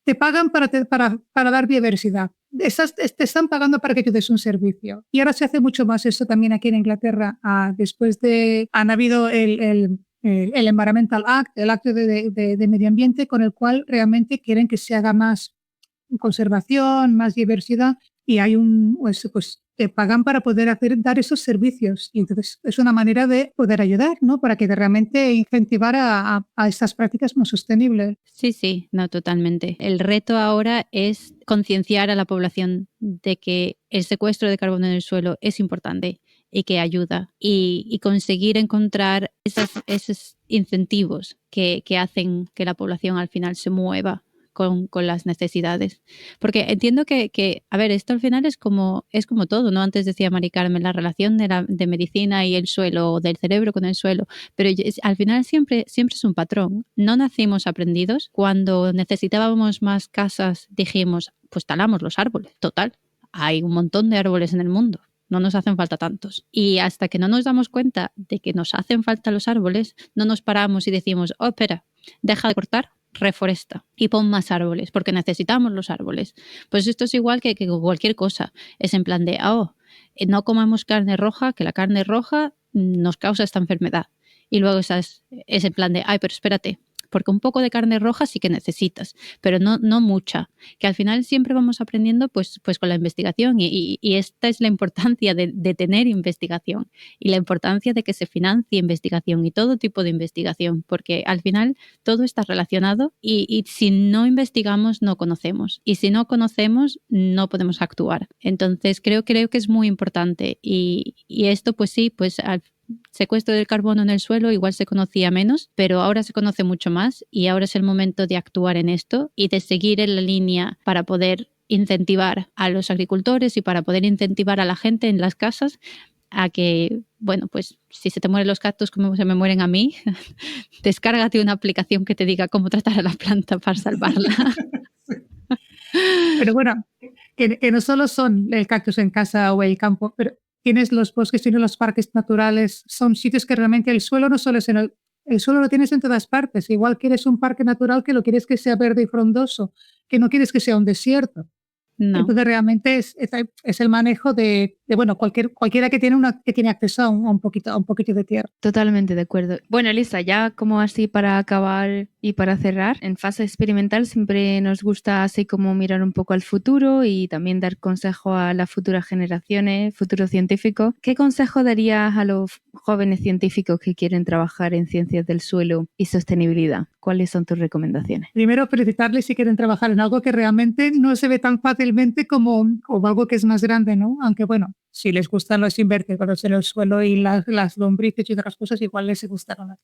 te pagan para dar biodiversidad. Te están pagando para que tú des un servicio. Y ahora se hace mucho más esto también aquí en Inglaterra. Después han habido el Environmental Act, el acto de medio ambiente, con el cual realmente quieren que se haga más conservación, más diversidad, y hay pues te pagan para poder dar esos servicios. Y entonces es una manera de poder ayudar, ¿no? Para que realmente incentivar a estas prácticas más sostenibles. Sí, no, totalmente. El reto ahora es concienciar a la población de que el secuestro de carbono en el suelo es importante y que ayuda y conseguir encontrar esos incentivos que hacen que la población al final se mueva con las necesidades. Porque entiendo que, a ver, esto al final es como todo, ¿no? Antes decía Mari Carmen, la relación de medicina y el suelo, o del cerebro con el suelo, pero al final siempre es un patrón. No nacimos aprendidos. Cuando necesitábamos más casas, dijimos, pues talamos los árboles. Total, hay un montón de árboles en el mundo. No nos hacen falta tantos. Y hasta que no nos damos cuenta de que nos hacen falta los árboles, no nos paramos y decimos, oh, espera, deja de cortar, reforesta y pon más árboles porque necesitamos los árboles. Pues esto es igual que cualquier cosa. Es en plan de, no comamos carne roja, que la carne roja nos causa esta enfermedad. Y luego es en plan de, pero espérate, porque un poco de carne roja sí que necesitas, pero no mucha, que al final siempre vamos aprendiendo pues con la investigación y esta es la importancia de tener investigación y la importancia de que se financie investigación y todo tipo de investigación, porque al final todo está relacionado y si no investigamos no conocemos y si no conocemos no podemos actuar. Entonces creo que es muy importante y esto pues sí, pues al secuestro del carbono en el suelo igual se conocía menos, pero ahora se conoce mucho más y ahora es el momento de actuar en esto y de seguir en la línea para poder incentivar a los agricultores y para poder incentivar a la gente en las casas a que, bueno, pues si se te mueren los cactus como se me mueren a mí, descárgate una aplicación que te diga cómo tratar a la planta para salvarla. Pero bueno, que no solo son el cactus en casa o el campo, pero tienes los bosques, tienes los parques naturales, son sitios que realmente el suelo no solo es el suelo lo tienes en todas partes, igual quieres un parque natural que lo quieres que sea verde y frondoso, que no quieres que sea un desierto. No. Entonces realmente es el manejo de bueno, cualquiera que tiene acceso a un poquito de tierra. Totalmente de acuerdo. Bueno, Elisa, ya como así para acabar y para cerrar, en fase experimental siempre nos gusta así como mirar un poco al futuro y también dar consejo a las futuras generaciones, futuros científicos. ¿Qué consejo darías a los jóvenes científicos que quieren trabajar en ciencias del suelo y sostenibilidad? ¿Cuáles son tus recomendaciones? Primero, felicitarles si quieren trabajar en algo que realmente no se ve tan fácilmente como algo que es más grande, ¿no? Aunque bueno, si les gustan los invertebrados en el suelo y las lombrices y otras cosas, igual les gustarán más.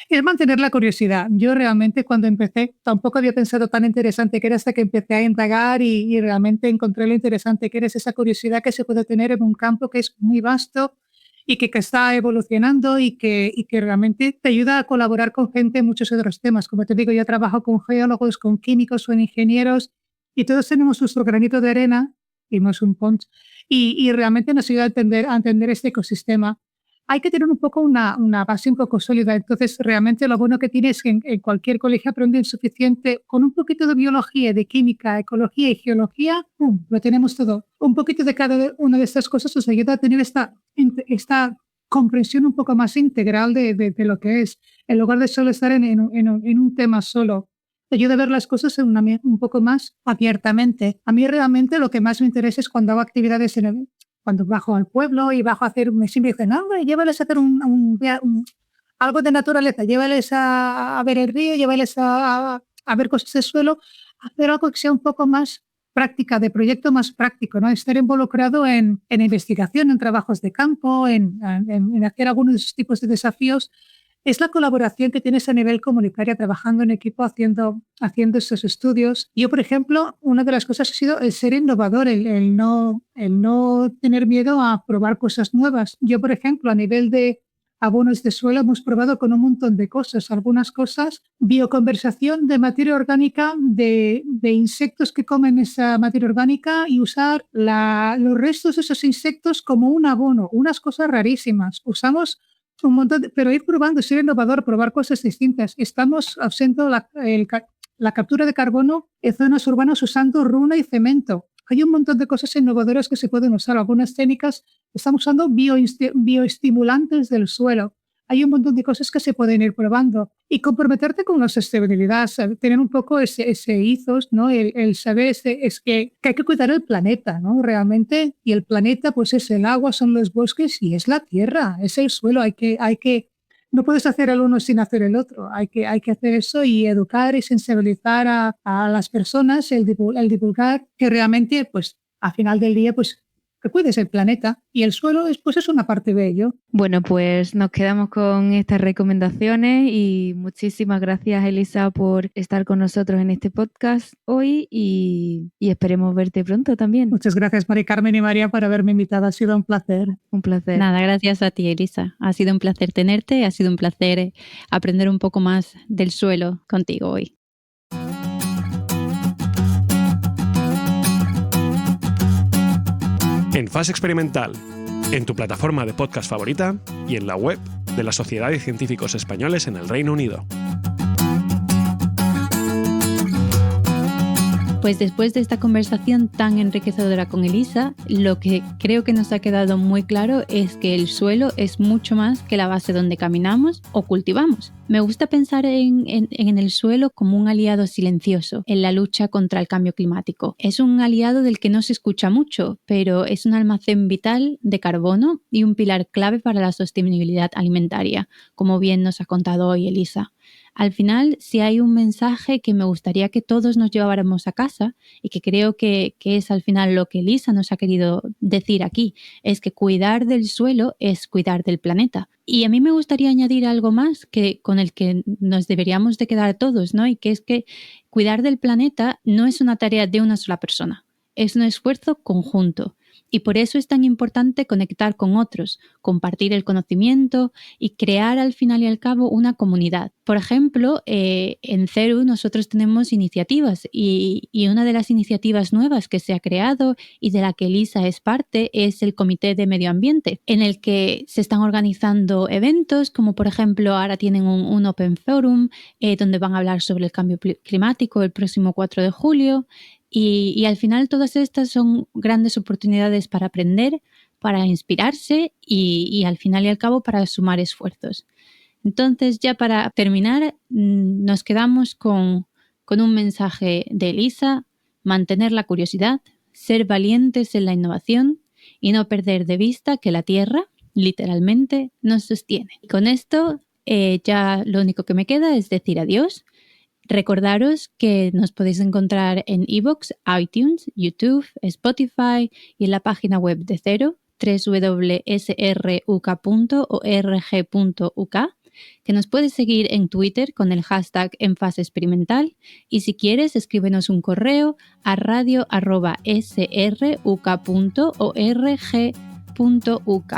Es mantener la curiosidad. Yo realmente cuando empecé tampoco había pensado tan interesante que era hasta que empecé a indagar y realmente encontré lo interesante que era esa curiosidad que se puede tener en un campo que es muy vasto y que está evolucionando y que realmente te ayuda a colaborar con gente en muchos otros temas. Como te digo, yo trabajo con geólogos, con químicos, con ingenieros y todos tenemos nuestro granito de arena, hicimos un punch, y realmente nos ayuda a entender este ecosistema. Hay que tener un poco una base un poco sólida. Entonces, realmente lo bueno que tienes es que en cualquier colegio aprenden suficiente con un poquito de biología, de química, ecología y geología, ¡pum!, lo tenemos todo. Un poquito de cada una de estas cosas nos ayuda a tener esta comprensión un poco más integral de lo que es, en lugar de solo estar en un tema solo. Te ayuda a ver las cosas un poco más abiertamente. A mí realmente lo que más me interesa es cuando hago actividades cuando bajo al pueblo y bajo a hacer, me siempre dicen, no, hombre, llévales a hacer algo de naturaleza, llévales a ver el río, llévales a ver cosas del suelo, hacer algo que sea un poco más práctica, de proyecto más práctico, ¿no? Estar involucrado en investigación, en trabajos de campo, en hacer algunos de esos tipos de desafíos. Es la colaboración que tienes a nivel comunitario, trabajando en equipo, haciendo esos estudios. Yo, por ejemplo, una de las cosas ha sido el ser innovador, el no tener miedo a probar cosas nuevas. Yo, por ejemplo, a nivel de abonos de suelo, hemos probado con un montón de cosas. Algunas cosas, bioconversación de materia orgánica, de insectos que comen esa materia orgánica y usar los restos de esos insectos como un abono. Unas cosas rarísimas. Usamos un montón, pero ir probando, ser innovador, probar cosas distintas. Estamos haciendo la captura de carbono en zonas urbanas usando runa y cemento. Hay un montón de cosas innovadoras que se pueden usar. Algunas técnicas, estamos usando bioestimulantes del suelo. Hay un montón de cosas que se pueden ir probando y comprometerte con la sostenibilidad, tener un poco ese ethos, ¿no? El saber es que hay que cuidar el planeta, ¿no? Realmente, y el planeta pues es el agua, son los bosques y es la tierra, es el suelo. Hay que no puedes hacer el uno sin hacer el otro. Hay que hacer eso y educar y sensibilizar a las personas, el divulgar que realmente, pues, al final del día, pues, que cuides el planeta y el suelo es una parte de ello. Bueno, pues nos quedamos con estas recomendaciones y muchísimas gracias, Elisa, por estar con nosotros en este podcast hoy y esperemos verte pronto también. Muchas gracias, Mari Carmen y María, por haberme invitado. Ha sido un placer. Un placer. Nada, gracias a ti, Elisa. Ha sido un placer tenerte, ha sido un placer aprender un poco más del suelo contigo hoy. En Fase Experimental, en tu plataforma de podcast favorita y en la web de la Sociedad de Científicos Españoles en el Reino Unido. Pues después de esta conversación tan enriquecedora con Elisa, lo que creo que nos ha quedado muy claro es que el suelo es mucho más que la base donde caminamos o cultivamos. Me gusta pensar en el suelo como un aliado silencioso en la lucha contra el cambio climático. Es un aliado del que no se escucha mucho, pero es un almacén vital de carbono y un pilar clave para la sostenibilidad alimentaria, como bien nos ha contado hoy Elisa. Al final, si hay un mensaje que me gustaría que todos nos lleváramos a casa y que creo que es al final lo que Elisa nos ha querido decir aquí, es que cuidar del suelo es cuidar del planeta. Y a mí me gustaría añadir algo más con el que nos deberíamos de quedar todos, ¿no? Y que es que cuidar del planeta no es una tarea de una sola persona, es un esfuerzo conjunto. Y por eso es tan importante conectar con otros, compartir el conocimiento y crear al final y al cabo una comunidad. Por ejemplo, en CERU nosotros tenemos iniciativas y una de las iniciativas nuevas que se ha creado y de la que Elisa es parte es el Comité de Medio Ambiente, en el que se están organizando eventos como por ejemplo ahora tienen un Open Forum donde van a hablar sobre el cambio climático el próximo 4 de julio. Y al final todas estas son grandes oportunidades para aprender, para inspirarse y al final y al cabo para sumar esfuerzos. Entonces ya para terminar nos quedamos con un mensaje de Elisa: mantener la curiosidad, ser valientes en la innovación y no perder de vista que la Tierra literalmente nos sostiene. Y con esto ya lo único que me queda es decir adiós. Recordaros que nos podéis encontrar en iVoox, iTunes, YouTube, Spotify y en la página web de CERU, www.sruk.org.uk, que nos puedes seguir en Twitter con el hashtag #enfasexperimental y si quieres escríbenos un correo a radio@sruk.org.uk.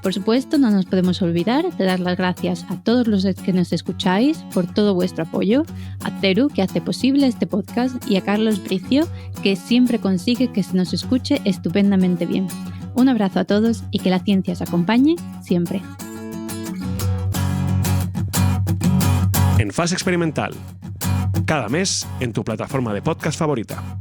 Por supuesto, no nos podemos olvidar de dar las gracias a todos los que nos escucháis por todo vuestro apoyo, a CERU, que hace posible este podcast, y a Carlos Bricio, que siempre consigue que se nos escuche estupendamente bien. Un abrazo a todos y que la ciencia os acompañe siempre. En Fase Experimental, cada mes en tu plataforma de podcast favorita.